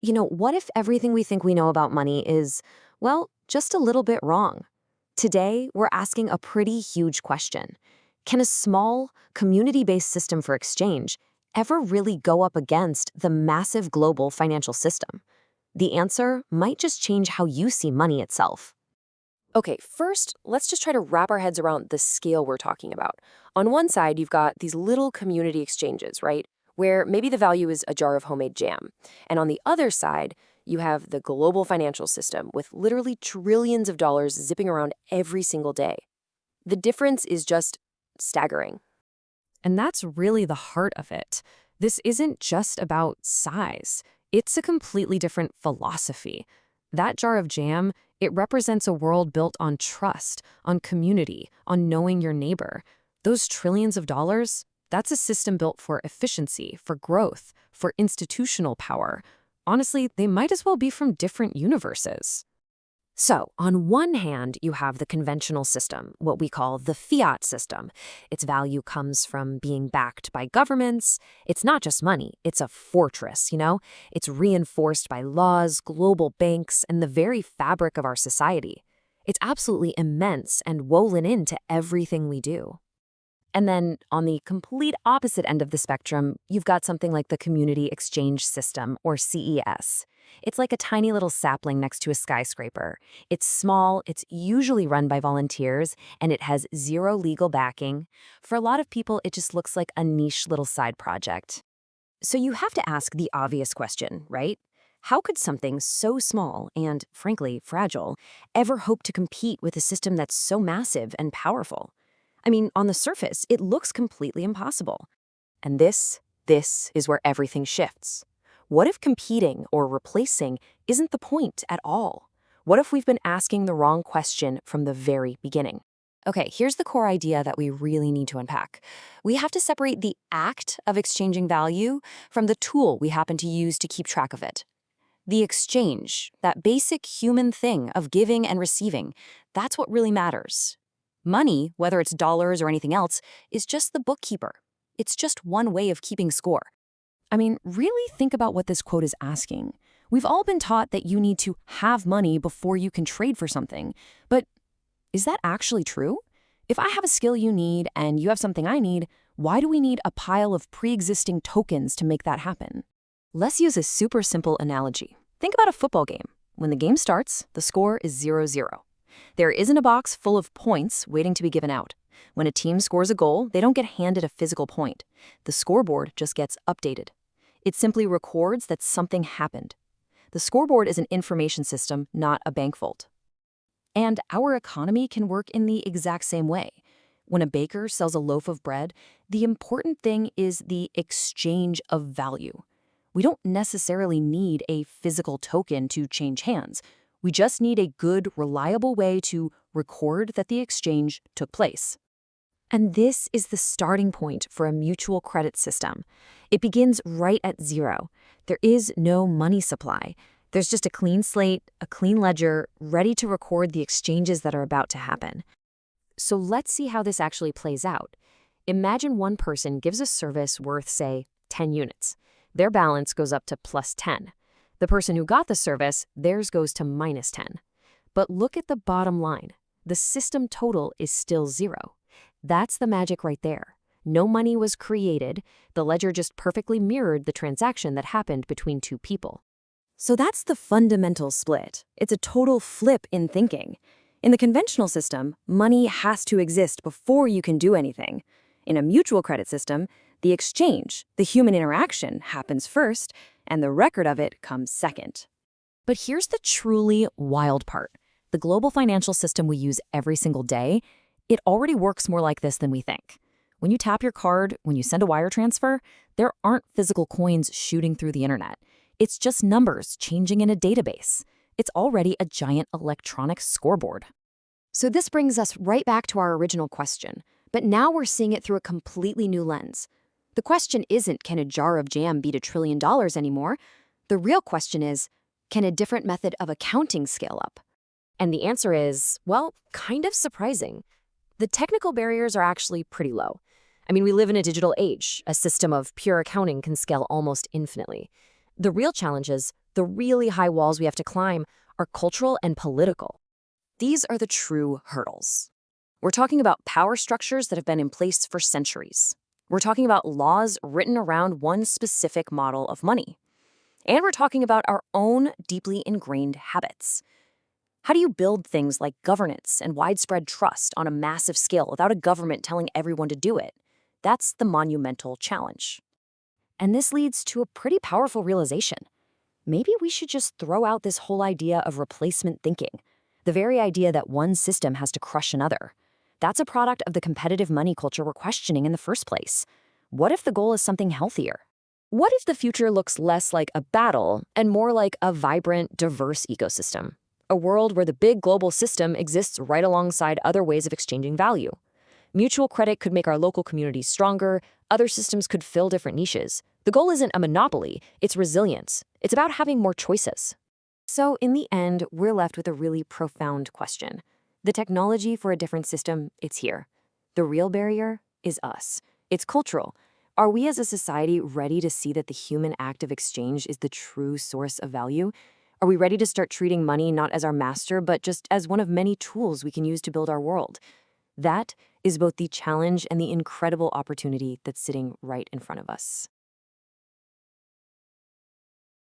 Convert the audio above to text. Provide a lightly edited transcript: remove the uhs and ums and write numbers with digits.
What if everything we think we know about money is, well, just a little bit wrong? Today, we're asking a pretty huge question. Can a small, community-based system for exchange ever really go up against the massive global financial system? The answer might just change how you see money itself. Okay, first, let's just try to wrap our heads around the scale we're talking about. On one side, you've got these little community exchanges, right? Where maybe the value is a jar of homemade jam. And on the other side, you have the global financial system with literally trillions of dollars zipping around every single day. The difference is just staggering. And that's really the heart of it. This isn't just about size. It's a completely different philosophy. That jar of jam, it represents a world built on trust, on community, on knowing your neighbor. Those trillions of dollars, that's a system built for efficiency, for growth, for institutional power. Honestly, they might as well be from different universes. So, on one hand, you have the conventional system, what we call the fiat system. Its value comes from being backed by governments. It's not just money, it's a fortress. It's reinforced by laws, global banks, and the very fabric of our society. It's absolutely immense and woven into everything we do. And then, on the complete opposite end of the spectrum, you've got something like the Community Exchange System, or CES. It's like a tiny little sapling next to a skyscraper. It's small, it's usually run by volunteers, and it has zero legal backing. For a lot of people, it just looks like a niche little side project. So you have to ask the obvious question, right? How could something so small and, frankly, fragile ever hope to compete with a system that's so massive and powerful? I mean, on the surface, it looks completely impossible. And this is where everything shifts. What if competing or replacing isn't the point at all? What if we've been asking the wrong question from the very beginning? Okay, here's the core idea that we really need to unpack. We have to separate the act of exchanging value from the tool we happen to use to keep track of it. The exchange, that basic human thing of giving and receiving, that's what really matters. Money, whether it's dollars or anything else, is just the bookkeeper. It's just one way of keeping score. I mean, really think about what this quote is asking. We've all been taught that you need to have money before you can trade for something. But is that actually true? If I have a skill you need and you have something I need, why do we need a pile of pre-existing tokens to make that happen? Let's use a super simple analogy. Think about a football game. When the game starts, the score is 0-0. There isn't a box full of points waiting to be given out. When a team scores a goal, they don't get handed a physical point. The scoreboard just gets updated. It simply records that something happened. The scoreboard is an information system, not a bank vault. And our economy can work in the exact same way. When a baker sells a loaf of bread, the important thing is the exchange of value. We don't necessarily need a physical token to change hands. We just need a good, reliable way to record that the exchange took place. And this is the starting point for a mutual credit system. It begins right at zero. There is no money supply. There's just a clean slate, a clean ledger, ready to record the exchanges that are about to happen. So let's see how this actually plays out. Imagine one person gives a service worth, say, 10 units. Their balance goes up to plus 10. The person who got the service, theirs goes to minus 10. But look at the bottom line. The system total is still zero. That's the magic right there. No money was created. The ledger just perfectly mirrored the transaction that happened between two people. So that's the fundamental split. It's a total flip in thinking. In the conventional system, money has to exist before you can do anything. In a mutual credit system, the exchange, the human interaction, happens first, and the record of it comes second. But here's the truly wild part. The global financial system we use every single day, it already works more like this than we think. When you tap your card, when you send a wire transfer, there aren't physical coins shooting through the internet. It's just numbers changing in a database. It's already a giant electronic scoreboard. So this brings us right back to our original question, but now we're seeing it through a completely new lens. The question isn't, can a jar of jam beat $1 trillion anymore? The real question is, can a different method of accounting scale up? And the answer is, well, kind of surprising. The technical barriers are actually pretty low. I mean, we live in a digital age. A system of pure accounting can scale almost infinitely. The real challenge is, The really high walls we have to climb are cultural and political. These are the true hurdles. We're talking about power structures that have been in place for centuries. We're talking about laws written around one specific model of money. And we're talking about our own deeply ingrained habits. How do you build things like governance and widespread trust on a massive scale without a government telling everyone to do it? That's the monumental challenge. And this leads to a pretty powerful realization. Maybe we should just throw out this whole idea of replacement thinking, the very idea that one system has to crush another. That's a product of the competitive money culture we're questioning in the first place. What if the goal is something healthier? What if the future looks less like a battle and more like a vibrant, diverse ecosystem? A world where the big global system exists right alongside other ways of exchanging value. Mutual credit could make our local communities stronger, other systems could fill different niches. The goal isn't a monopoly, it's resilience. It's about having more choices. So in the end, we're left with a really profound question. The technology for a different system, it's here. The real barrier is us. It's cultural. Are we as a society ready to see that the human act of exchange is the true source of value? Are we ready to start treating money not as our master, but just as one of many tools we can use to build our world? That is both the challenge and the incredible opportunity that's sitting right in front of us.